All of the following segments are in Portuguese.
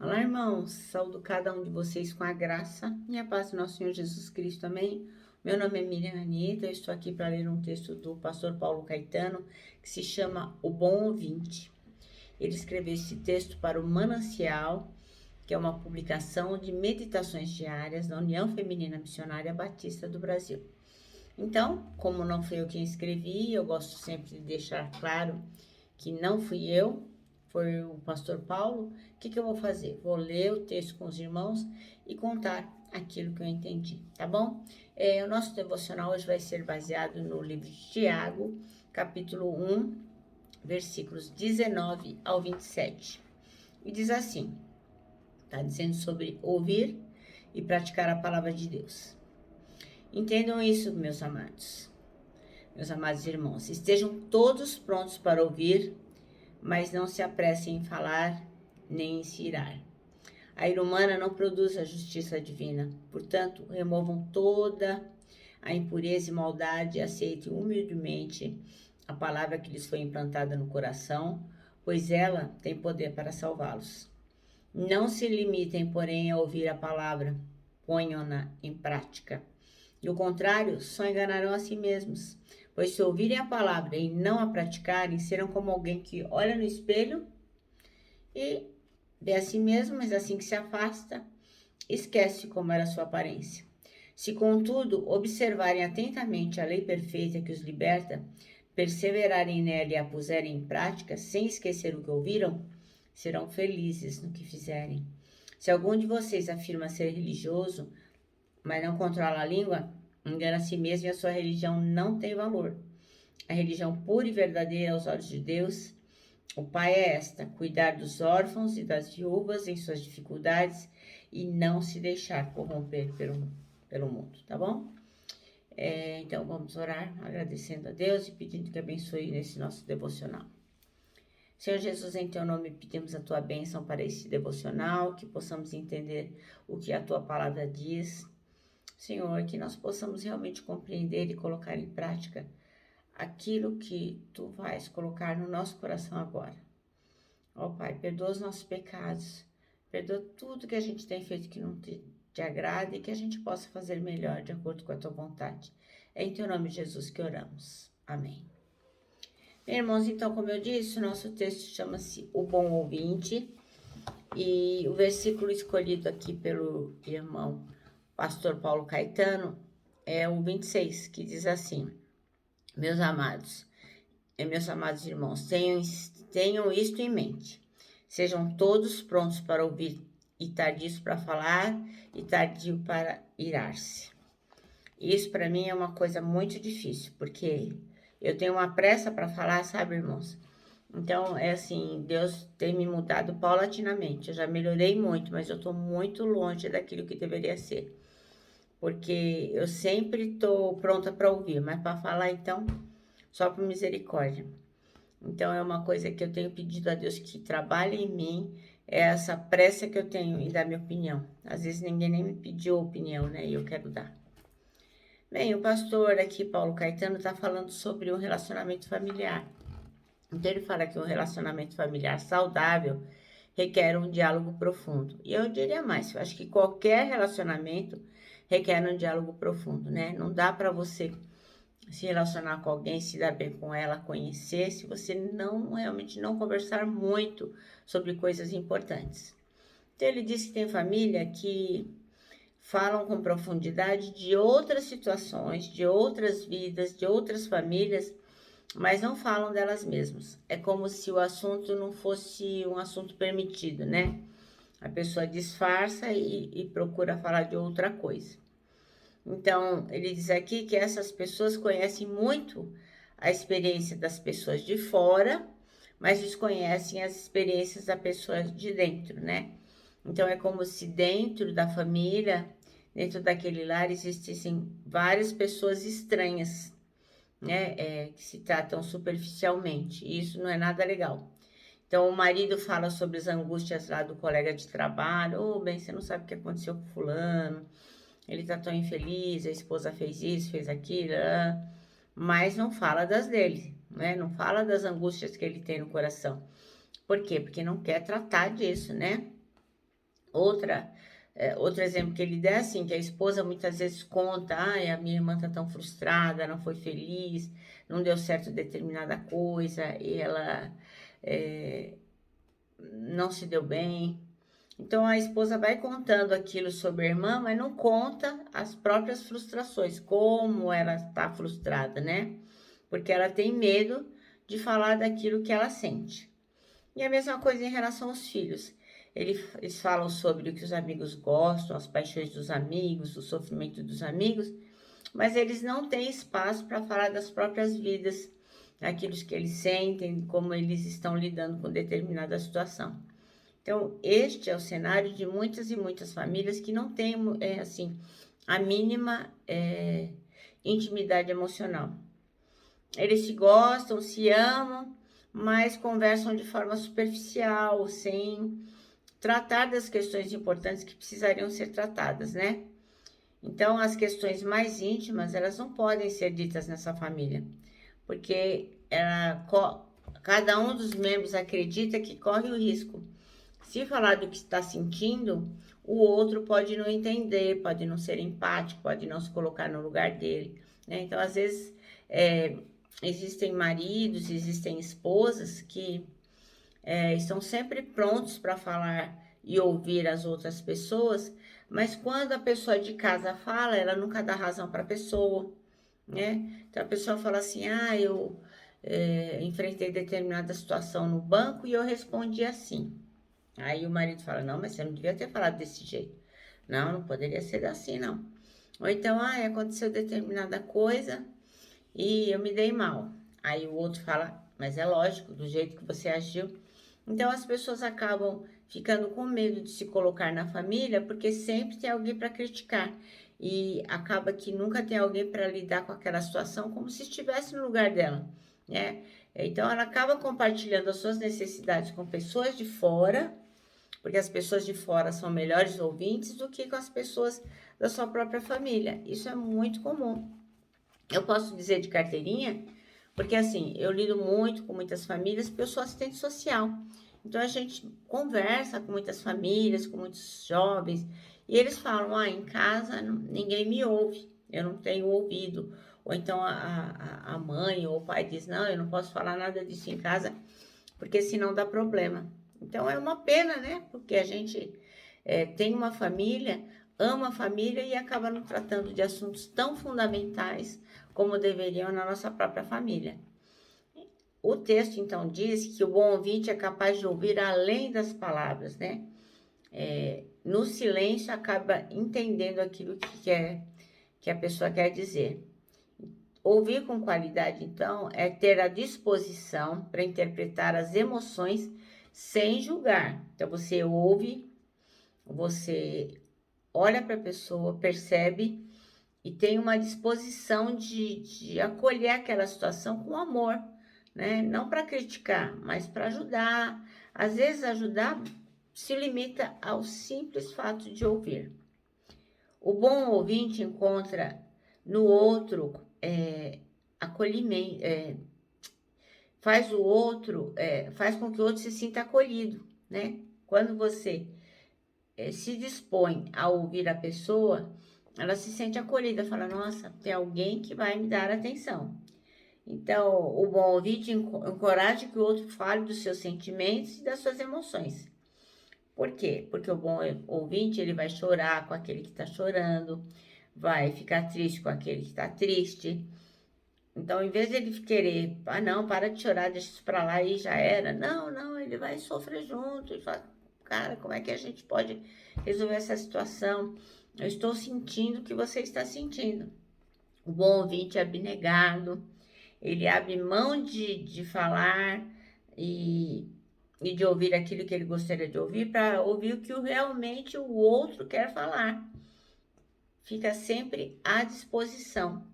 Olá, irmãos. Saúdo cada um de vocês com a graça e a paz do nosso Senhor Jesus Cristo. Amém? Meu nome é Miriam Anitta. Eu estou aqui para ler um texto do pastor Paulo Caetano que se chama O Bom Ouvinte. Ele escreveu esse texto para o Manancial, que é uma publicação de meditações diárias da União Feminina Missionária Batista do Brasil. Então, como não fui eu quem escrevi, eu gosto sempre de deixar claro que não fui eu, foi o pastor Paulo. O que eu vou fazer? Vou ler o texto com os irmãos e contar aquilo que eu entendi, tá bom? O nosso devocional hoje vai ser baseado no livro de Tiago, capítulo 1, versículos 19 ao 27. E diz assim, tá dizendo sobre ouvir e praticar a palavra de Deus. Entendam isso, meus amados irmãos. Estejam todos prontos para ouvir, mas não se apressem em falar nem em se irar. A ira humana não produz a justiça divina. Portanto, removam toda a impureza e maldade e aceitem humildemente a palavra que lhes foi implantada no coração, pois ela tem poder para salvá-los. Não se limitem, porém, a ouvir a palavra, ponham-na em prática. Do contrário, só enganarão a si mesmos. Pois se ouvirem a palavra e não a praticarem, serão como alguém que olha no espelho e vê a si mesmo, mas assim que se afasta, esquece como era a sua aparência. Se, contudo, observarem atentamente a lei perfeita que os liberta, perseverarem nela e a puserem em prática, sem esquecer o que ouviram, serão felizes no que fizerem. Se algum de vocês afirma ser religioso, mas não controla a língua, engana a si mesmo e a sua religião não tem valor. A religião pura e verdadeira aos olhos de Deus, o Pai, é esta: cuidar dos órfãos e das viúvas em suas dificuldades e não se deixar corromper pelo mundo, tá bom? Então vamos orar agradecendo a Deus e pedindo que abençoe nesse nosso devocional. Senhor Jesus, em teu nome pedimos a tua bênção para esse devocional, que possamos entender o que a tua palavra diz. Senhor, que nós possamos realmente compreender e colocar em prática aquilo que tu vais colocar no nosso coração agora. Ó Pai, perdoa os nossos pecados, perdoa tudo que a gente tem feito que não te agrada e que a gente possa fazer melhor de acordo com a tua vontade. É em teu nome, Jesus, que oramos. Amém. Bem, irmãos, então, como eu disse, o nosso texto chama-se O Bom Ouvinte e o versículo escolhido aqui pelo irmão pastor Paulo Caetano é o 26, que diz assim: meus amados irmãos, tenham isto em mente. Sejam todos prontos para ouvir e tardios para falar e tardio para irar-se. Isso para mim é uma coisa muito difícil, porque eu tenho uma pressa para falar, sabe, irmãos? Então, é assim, Deus tem me mudado paulatinamente. Eu já melhorei muito, mas eu estou muito longe daquilo que deveria ser. Porque eu sempre estou pronta para ouvir, mas para falar, então, só por misericórdia. Então, é uma coisa que eu tenho pedido a Deus que trabalhe em mim, é essa pressa que eu tenho em dar minha opinião. Às vezes ninguém nem me pediu opinião, né? E eu quero dar. Bem, o pastor aqui, Paulo Caetano, está falando sobre o relacionamento familiar. Então, ele fala que um relacionamento familiar saudável requer um diálogo profundo. E eu diria mais, eu acho que qualquer relacionamento requer um diálogo profundo, né? Não dá para você se relacionar com alguém, se dar bem com ela, conhecer, se você não realmente não conversar muito sobre coisas importantes. Então, ele diz que tem família que falam com profundidade de outras situações, de outras vidas, de outras famílias, mas não falam delas mesmas. É como se o assunto não fosse um assunto permitido, né? A pessoa disfarça e procura falar de outra coisa. Então, ele diz aqui que essas pessoas conhecem muito a experiência das pessoas de fora, mas desconhecem as experiências das pessoas de dentro, né? Então, é como se dentro da família, dentro daquele lar, existissem várias pessoas estranhas, né? Que se tratam superficialmente. E isso não é nada legal. Então, o marido fala sobre as angústias lá do colega de trabalho. Ô, bem, você não sabe o que aconteceu com fulano. Ele tá tão infeliz, a esposa fez isso, fez aquilo, mas não fala das dele, né? Não fala das angústias que ele tem no coração. Por quê? Porque não quer tratar disso, né? Outro exemplo que ele dá é assim, que a esposa muitas vezes conta, a minha irmã está tão frustrada, não foi feliz, não deu certo determinada coisa, e ela é, não se deu bem. Então a esposa vai contando aquilo sobre a irmã, mas não conta as próprias frustrações, como ela está frustrada, né? Porque ela tem medo de falar daquilo que ela sente. E a mesma coisa em relação aos filhos. Eles falam sobre o que os amigos gostam, as paixões dos amigos, o sofrimento dos amigos, mas eles não têm espaço para falar das próprias vidas, daquilo que eles sentem, como eles estão lidando com determinada situação. Então, este é o cenário de muitas e muitas famílias que não têm, assim, a mínima intimidade emocional. Eles se gostam, se amam, mas conversam de forma superficial, sem tratar das questões importantes que precisariam ser tratadas, né? Então, as questões mais íntimas, elas não podem ser ditas nessa família, porque cada um dos membros acredita que corre o risco. Se falar do que está sentindo, o outro pode não entender, pode não ser empático, pode não se colocar no lugar dele, né? Então, às vezes, existem maridos, existem esposas que estão sempre prontos para falar e ouvir as outras pessoas, mas quando a pessoa de casa fala, ela nunca dá razão para a pessoa, né? Então a pessoa fala assim: eu enfrentei determinada situação no banco e eu respondi assim. Aí o marido fala: não, mas você não devia ter falado desse jeito. Não, não poderia ser assim, não. Ou então, aconteceu determinada coisa e eu me dei mal. Aí o outro fala: mas é lógico, do jeito que você agiu. Então as pessoas acabam ficando com medo de se colocar na família porque sempre tem alguém para criticar e acaba que nunca tem alguém para lidar com aquela situação como se estivesse no lugar dela, né? Então ela acaba compartilhando as suas necessidades com pessoas de fora, porque as pessoas de fora são melhores ouvintes do que com as pessoas da sua própria família. Isso é muito comum. Eu posso dizer de carteirinha, porque assim, eu lido muito com muitas famílias, porque eu sou assistente social. Então a gente conversa com muitas famílias, com muitos jovens, e eles falam: em casa ninguém me ouve, eu não tenho ouvido. Ou então a mãe ou o pai diz: não, eu não posso falar nada disso em casa, porque senão dá problema. Então é uma pena, né? Porque a gente tem uma família, ama a família e acaba não tratando de assuntos tão fundamentais como deveriam na nossa própria família. O texto, então, diz que o bom ouvinte é capaz de ouvir além das palavras, né? No silêncio, acaba entendendo aquilo que a pessoa quer dizer. Ouvir com qualidade, então, é ter a disposição para interpretar as emoções sem julgar. Então, você ouve, você olha para a pessoa, percebe e tem uma disposição de acolher aquela situação com amor, né? Não para criticar, mas para ajudar. Às vezes, ajudar se limita ao simples fato de ouvir. O bom ouvinte encontra no outro acolhimento, faz com que o outro se sinta acolhido, né? Quando você se dispõe a ouvir a pessoa, ela se sente acolhida, fala: nossa, tem alguém que vai me dar atenção. Então, o bom ouvinte encoraja que o outro fale dos seus sentimentos e das suas emoções. Por quê? Porque o bom ouvinte, ele vai chorar com aquele que está chorando, vai ficar triste com aquele que está triste. Então, em vez de ele querer, não, para de chorar, deixa isso para lá e já era. Não, não, ele vai sofrer junto e fala: cara, como é que a gente pode resolver essa situação? Eu estou sentindo o que você está sentindo. O bom ouvinte é abnegado, ele abre mão de falar e de ouvir aquilo que ele gostaria de ouvir para ouvir o que realmente o outro quer falar. Fica sempre à disposição.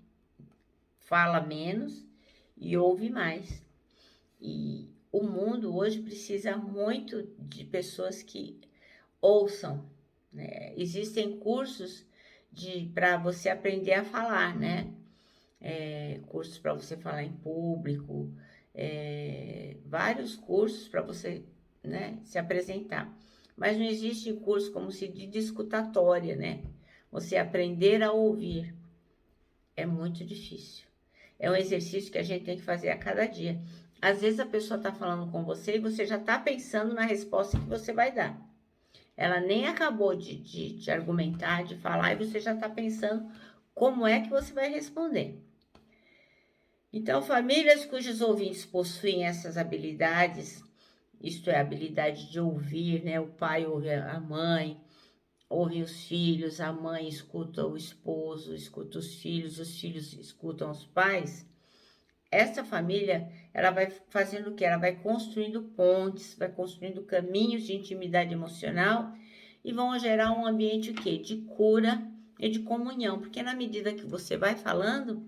Fala menos e ouve mais. E o mundo hoje precisa muito de pessoas que ouçam, né? Existem cursos para você aprender a falar, né? Cursos para você falar em público, vários cursos para você, né, se apresentar. Mas não existe curso como se de escutatória, né? Você aprender a ouvir é muito difícil. É um exercício que a gente tem que fazer a cada dia. Às vezes a pessoa está falando com você e você já está pensando na resposta que você vai dar. Ela nem acabou de argumentar, de falar, e você já está pensando como é que você vai responder. Então, famílias cujos ouvintes possuem essas habilidades, isto é, a habilidade de ouvir, né? O pai ouve a mãe, ouve os filhos, a mãe escuta o esposo, escuta os filhos escutam os pais. Essa família, ela vai fazendo o quê? Ela vai construindo pontes, vai construindo caminhos de intimidade emocional e vão gerar um ambiente o quê? De cura e de comunhão, porque na medida que você vai falando,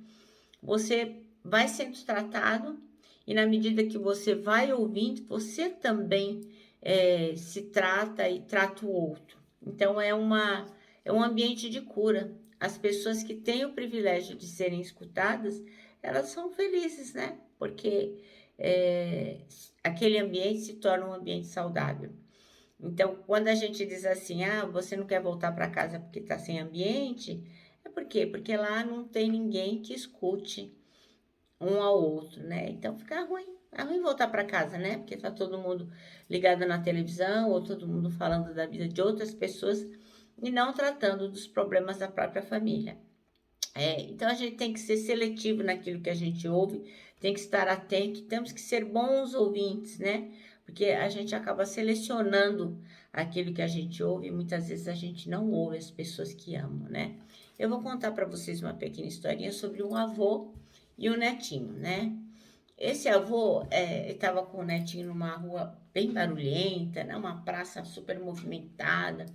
você vai sendo tratado e na medida que você vai ouvindo, você também se trata e trata o outro. Então, é um ambiente de cura. As pessoas que têm o privilégio de serem escutadas, elas são felizes, né? Porque aquele ambiente se torna um ambiente saudável. Então, quando a gente diz assim, você não quer voltar para casa porque está sem ambiente, é por quê? Porque lá não tem ninguém que escute um ao outro, né? Então fica ruim. É ruim voltar para casa, né? Porque tá todo mundo ligado na televisão ou todo mundo falando da vida de outras pessoas e não tratando dos problemas da própria família. Então a gente tem que ser seletivo naquilo que a gente ouve, tem que estar atento, temos que ser bons ouvintes, né? Porque a gente acaba selecionando aquilo que a gente ouve e muitas vezes a gente não ouve as pessoas que amam, né? Eu vou contar para vocês uma pequena historinha sobre um avô e um netinho, né? Esse avô estava com o netinho numa rua bem barulhenta, né? Uma praça super movimentada,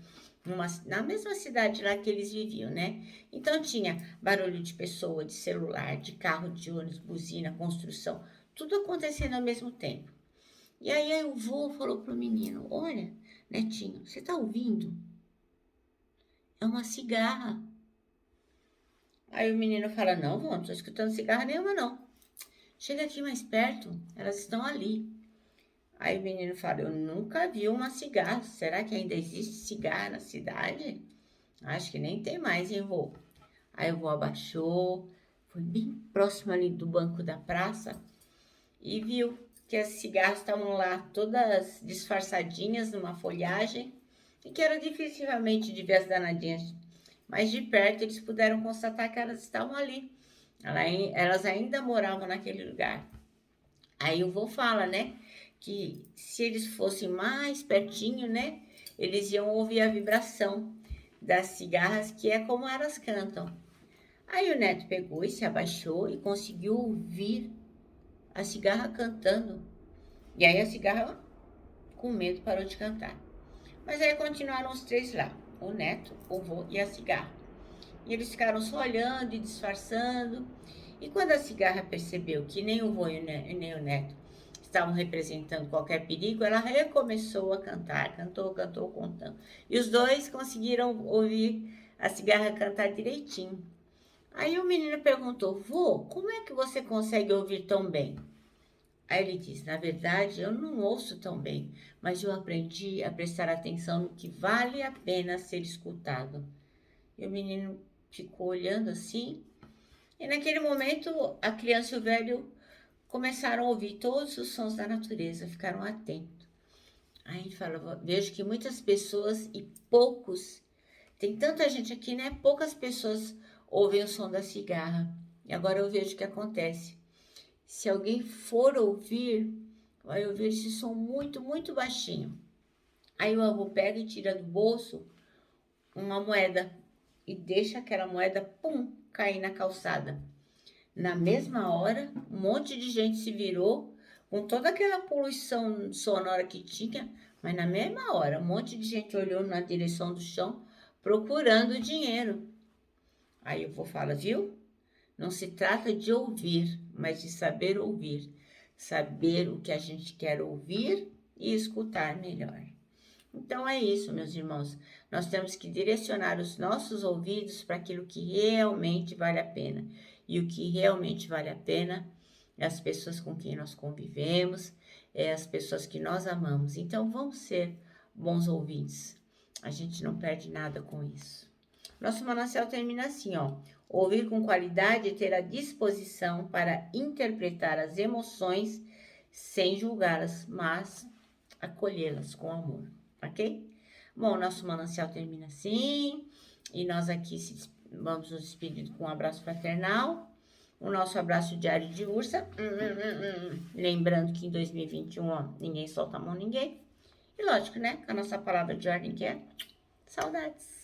na mesma cidade lá que eles viviam, né? Então tinha barulho de pessoa, de celular, de carro, de ônibus, buzina, construção, tudo acontecendo ao mesmo tempo. E aí o avô falou pro menino: olha, netinho, você tá ouvindo? É uma cigarra. Aí o menino fala: não, vô, não tô escutando cigarra nenhuma, não. Chega aqui mais perto, elas estão ali. Aí o menino fala: eu nunca vi uma cigarra. Será que ainda existe cigarra na cidade? Acho que nem tem mais, hein, vô? Aí o vô abaixou, foi bem próximo ali do banco da praça e viu que as cigarras estavam lá todas disfarçadinhas numa folhagem e que era dificilmente de ver as danadinhas. Mas de perto eles puderam constatar que elas estavam ali. Elas ainda moravam naquele lugar. Aí o vô fala, né, que se eles fossem mais pertinho, né, eles iam ouvir a vibração das cigarras, que é como elas cantam. Aí o neto pegou e se abaixou e conseguiu ouvir a cigarra cantando. E aí a cigarra, com medo, parou de cantar. Mas aí continuaram os três lá, o neto, o vô e a cigarra. E eles ficaram só olhando e disfarçando. E quando a cigarra percebeu que nem o vô e nem o neto estavam representando qualquer perigo, ela recomeçou a cantar, cantou, contando. E os dois conseguiram ouvir a cigarra cantar direitinho. Aí o menino perguntou: vô, como é que você consegue ouvir tão bem? Aí ele disse: na verdade, eu não ouço tão bem, mas eu aprendi a prestar atenção no que vale a pena ser escutado. E o menino ficou olhando assim, e naquele momento a criança e o velho começaram a ouvir todos os sons da natureza, ficaram atentos. Aí ele fala: vejo que muitas pessoas e poucos, tem tanta gente aqui, né? Poucas pessoas ouvem o som da cigarra. E agora eu vejo o que acontece. Se alguém for ouvir, vai ouvir esse som muito, muito baixinho. Aí o avô pega e tira do bolso uma moeda e deixa aquela moeda, pum, cair na calçada. Na mesma hora, um monte de gente se virou com toda aquela poluição sonora que tinha, mas na mesma hora, um monte de gente olhou na direção do chão procurando dinheiro. Aí o vô fala: viu? Não se trata de ouvir, mas de saber ouvir. Saber o que a gente quer ouvir e escutar melhor. Então é isso, meus irmãos. Nós temos que direcionar os nossos ouvidos para aquilo que realmente vale a pena. E o que realmente vale a pena é as pessoas com quem nós convivemos, é as pessoas que nós amamos. Então vamos ser bons ouvintes. A gente não perde nada com isso. Nosso manancial termina assim, ó. Ouvir com qualidade e ter a disposição para interpretar as emoções sem julgá-las, mas acolhê-las com amor, ok? Bom, nosso manancial termina assim, e nós aqui vamos nos despedir com um abraço fraternal, o nosso abraço diário de ursa, lembrando que em 2021, ó, ninguém solta a mão ninguém, e lógico, né, a nossa palavra de ordem que é saudades.